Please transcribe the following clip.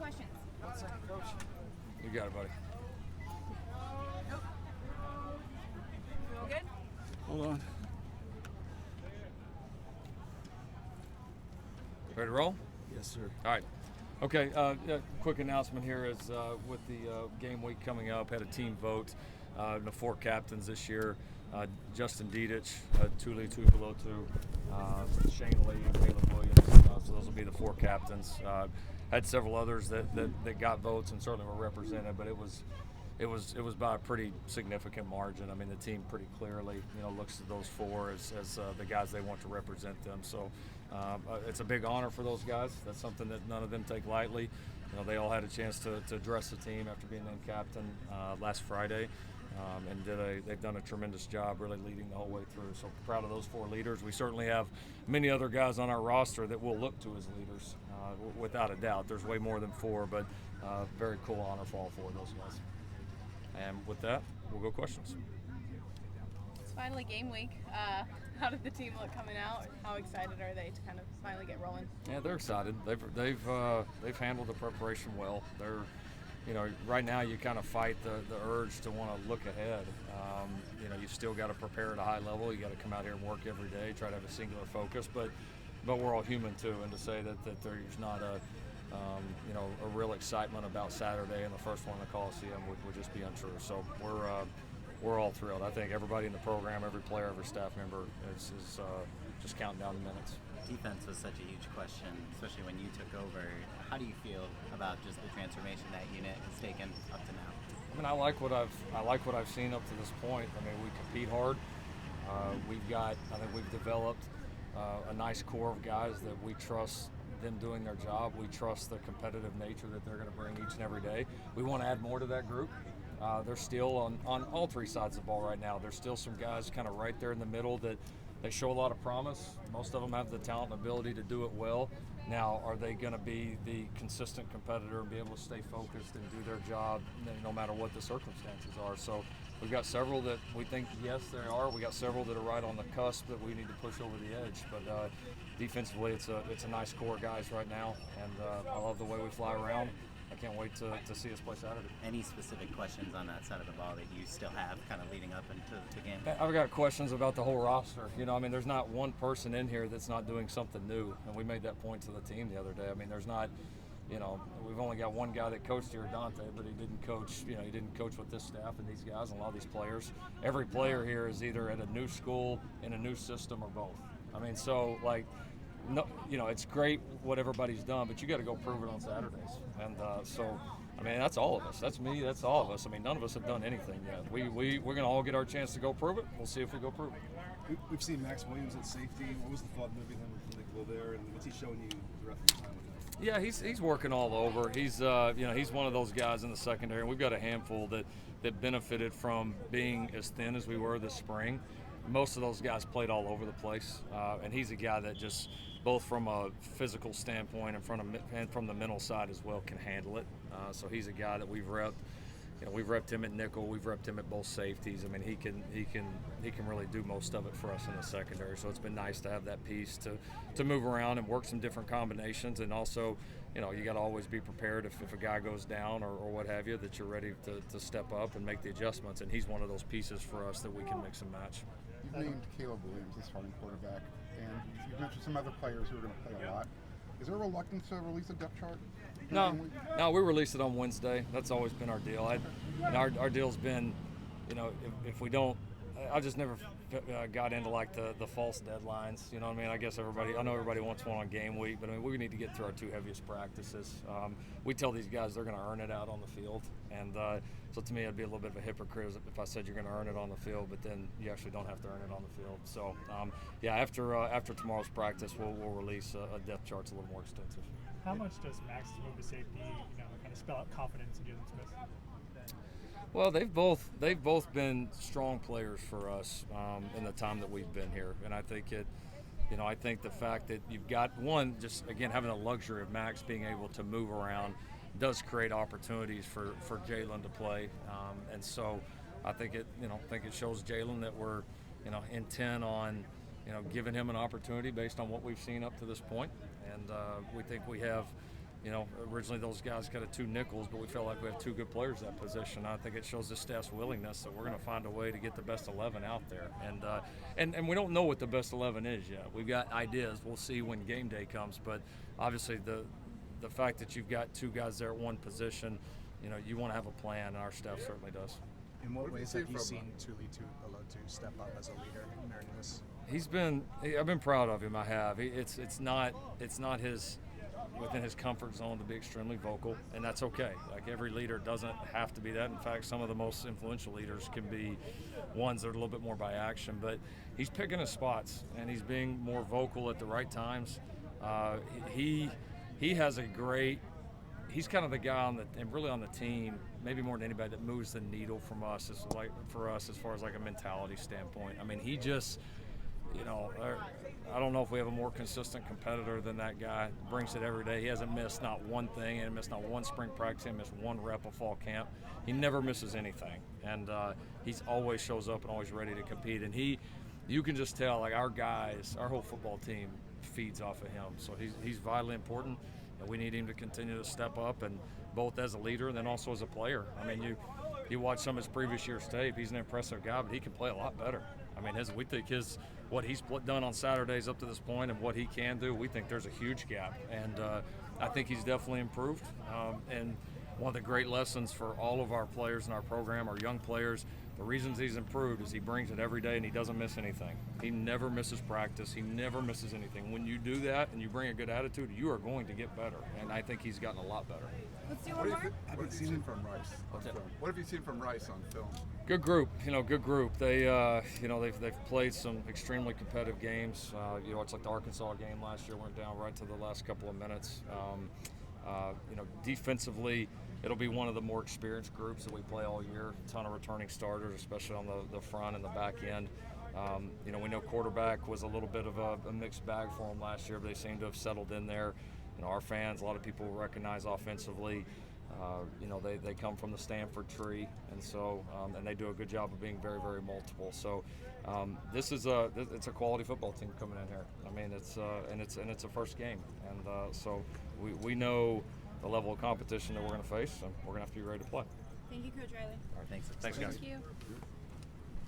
questions. 1 second, Coach. You got it, buddy. Nope. You all good? Hold on. Ready to roll? Yes, sir. All right. Okay, quick announcement here is with the game week coming up, had a team vote. The 4 captains this year, Justin Dietich, Tuli Tuipulotu, Shane Lee, and Caleb Williams. So those will be the 4 captains. Had several others that got votes and certainly were represented, but it was by a pretty significant margin. I mean, the team pretty clearly, looks at those 4 as the guys they want to represent them. So it's a big honor for those guys. That's something that none of them take lightly. They all had a chance to address the team after being named captain last Friday, and they've done a tremendous job really leading the whole way through. So proud of those 4 leaders. We certainly have many other guys on our roster that we'll look to as leaders, without a doubt. There's way more than 4, but very cool honor for all 4 of those guys. And with that, we'll go questions. It's finally game week. How did the team look coming out? How excited are they to kind of finally get rolling? Yeah, they're excited. They've handled the preparation well. They're, right now you kind of fight the urge to want to look ahead. You still got to prepare at a high level. You got to come out here and work every day, try to have a singular focus. But we're all human too, and to say that there's not a real excitement about Saturday and the first one in the Coliseum would just be untrue. So we're all thrilled. I think everybody in the program, every player, every staff member is just counting down the minutes. Defense was such a huge question, especially when you took over. How do you feel about just the transformation that unit has taken up to now? I mean, I like what I've seen up to this point. I mean, we compete hard. I think we've developed a nice core of guys that we trust them doing their job. We trust the competitive nature that they're going to bring each and every day. We want to add more to that group. They're still on all 3 sides of the ball right now. There's still some guys kind of right there in the middle that they show a lot of promise. Most of them have the talent and ability to do it well. Now, are they going to be the consistent competitor and be able to stay focused and do their job no matter what the circumstances are? So we've got several that we think, yes, they are. We got several that are right on the cusp that we need to push over the edge. But defensively, it's a nice core of guys right now, and I love the way we fly around. I can't wait to see us play Saturday. Any specific questions on that side of the ball that you still have kind of leading up into the game? I've got questions about the whole roster. There's not one person in here that's not doing something new, and we made that point to the team the other day. I mean, there's not, we've only got one guy that coached here, Dante, but he didn't coach with this staff and these guys and a lot of these players. Every player here is either at a new school, in a new system, or both. I mean, so no, it's great what everybody's done, but you got to go prove it on Saturdays. And that's all of us. That's me. That's all of us. I mean, none of us have done anything yet. We're going to all get our chance to go prove it. We'll see if we go prove it. We've seen Max Williams at safety. What was the thought moving him from Nicholas there, and what's he showing you the rest of the time with him? Yeah, he's working all over. He's he's one of those guys in the secondary. We've got a handful that benefited from being as thin as we were this spring. Most of those guys played all over the place, and he's a guy that just, both from a physical standpoint and from the mental side as well, can handle it. So he's a guy that we've repped. We've repped him at nickel. We've repped him at both safeties. I mean, he can really do most of it for us in the secondary. So it's been nice to have that piece to move around and work some different combinations. And also, you got to always be prepared if a guy goes down or what have you, that you're ready to step up and make the adjustments. And he's one of those pieces for us that we can mix and match. You've named Caleb Williams the starting quarterback, and you've mentioned some other players who are going to play a lot. Is there a reluctance to release a depth chart? No, we released it on Wednesday. That's always been our deal. Our deal's been, if we don't, I just never got into like the false deadlines. You know what I mean? I know everybody wants one on game week, but I mean, we need to get through our 2 heaviest practices. We tell these guys they're going to earn it out on the field, and so to me, it'd be a little bit of a hypocrite if I said you're going to earn it on the field, but then you actually don't have to earn it on the field. So after tomorrow's practice, we'll release a depth chart that's a little more extensive. How much does Max's move to safety, kind of spell out confidence in Juju Smith? Well, they've both been strong players for us in the time that we've been here, and I think I think the fact that you've got one, just again having the luxury of Max being able to move around does create opportunities for Jalen to play, and so I think it shows Jalen that we're intent on giving him an opportunity based on what we've seen up to this point, and we think we have originally those guys got 2 nickels, but we felt like we have 2 good players at that position. I think it shows the staff's willingness that we're going to find a way to get the best 11 out there. And we don't know what the best 11 is yet. We've got ideas. We'll see when game day comes. But obviously the fact that you've got 2 guys there at one position, you want to have a plan, and our staff certainly does. In what ways have you seen Tuli Tuipulotu step up as a leader during this? I've been proud of him. I have. It's not his within his comfort zone to be extremely vocal, and that's okay. Like, every leader doesn't have to be that. In fact, some of the most influential leaders can be ones that are a little bit more by action. But he's picking his spots, and he's being more vocal at the right times. He has a great. He's kind of the guy and really on the team, maybe more than anybody, that moves the needle for us as far as like a mentality standpoint. I mean, he just. I don't know if we have a more consistent competitor than that guy. Brings it every day. He hasn't missed not one thing. He hasn't missed not one spring practice. He hasn't missed one rep of fall camp. He never misses anything. And he's always shows up and always ready to compete. And you can just tell, like, our guys, our whole football team feeds off of him. So he's vitally important, and we need him to continue to step up, and both as a leader and then also as a player. I mean, you watch some of his previous year's tape. He's an impressive guy, but he can play a lot better. I mean, we think what he's done on Saturdays up to this point and what he can do, we think there's a huge gap. And I think he's definitely improved. And one of the great lessons for all of our players in our program, our young players, the reasons he's improved is he brings it every day and he doesn't miss anything. He never misses practice. He never misses anything. When you do that and you bring a good attitude, you are going to get better. And I think he's gotten a lot better. Let's do one more. What have you seen from Rice on film? What have you seen from Rice on film? Good group, good group. They, they've played some extremely competitive games. It's like the Arkansas game last year went down right to the last couple of minutes. Defensively, it'll be one of the more experienced groups that we play all year. A ton of returning starters, especially on the front and the back end. We know quarterback was a little bit of a mixed bag for them last year, but they seem to have settled in there. Our fans, a lot of people recognize offensively. They come from the Stanford tree, and so and they do a good job of being very, very multiple. So it's a quality football team coming in here. I mean, it's a first game, and so we know the level of competition that we're going to face, and we're going to have to be ready to play. Thank you, Coach Riley. All right, thanks. Thanks, guys. Thank you.